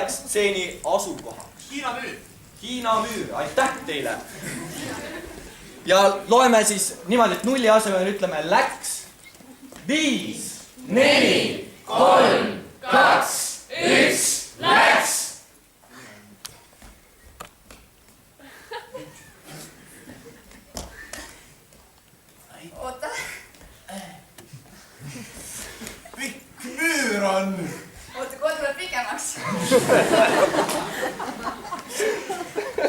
läheks stseeni asukohaks? Hiina müür, aitäh teile! Ja loeme siis niimoodi, et nulli asemel ütleme läks 5, 4, 3, 2, 1, läks! Oota. Pikk müür on. Oota, kohe tuleb pikemaks.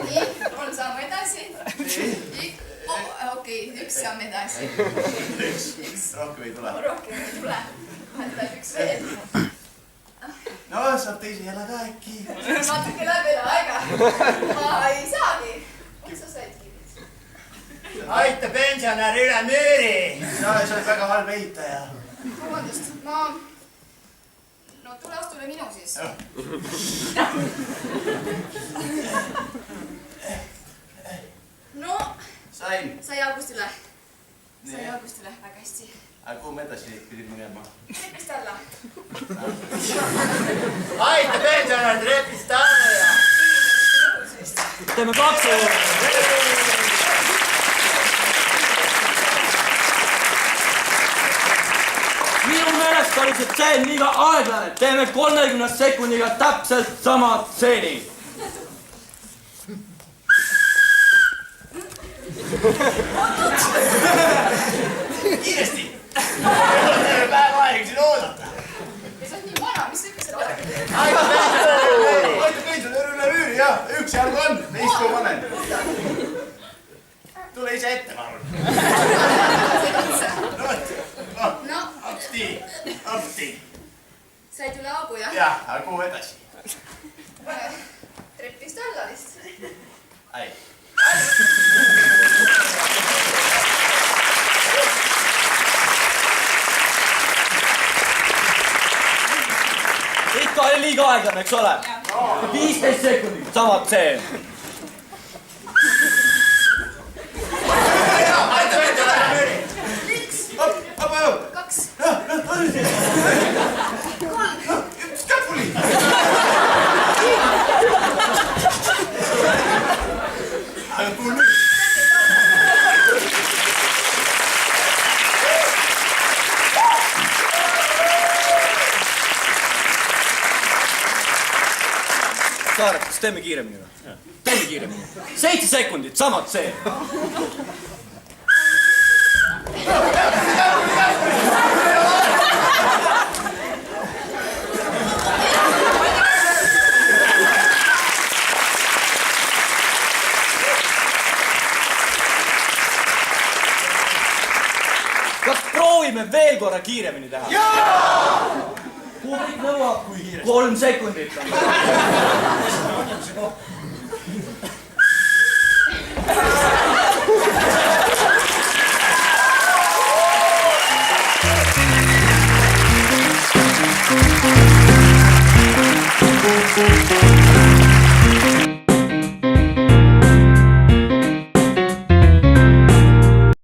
Nii, 3 sammu edasi. Okei, 1 samm edasi. Üks, rohkem ei tule. Rohkem ei tule. Tuleb 1 veel. No, saab teise jala ka äkki. Natuke läbi aega. Ma ei saagi. Kus sa said kirjad? Aita pensionär üle müüri! Sa oled väga halb ehitaja. Vabandust, ma... No tule astu üle minu siis. No... Sain. Sai Augustile. Sai Augustile, väga hästi. Aga kuhu me edasi pidime minema? Trepist alla. Aita pensionär trepist alla ja... Teeme plaksu! Minu meelest oli see tseen liiga aeglane. Teeme 30 sekundiga täpselt sama tseeni. Kiiresti! Päeva aeg siin oodata. Ja sa oled nii vana, mis sa üldse räägid? Aita pensionär üle müüri! Aita pensionär üle müüri, jah. Üks jalg on, teist kui panen. Tule ise ette, ma arvan. No, Apti. said üle augu, jah? Jah, aga kuhu edasi? Trepist alla vist. Ai. Ikka oli liiga aeglane, eks ole? 15 sekundit, sama tseen. Aita pensionär üle müüri! 2, 3. Käpuli! Aga kuhu nüüd? Saare, kas teeme kiiremini või? Teeme kiiremini. 7 sekundit, sama tseen. Kas proovime veel korra kiiremini teha? Jaa! Publik nõuab 3 sekundit. Thank you.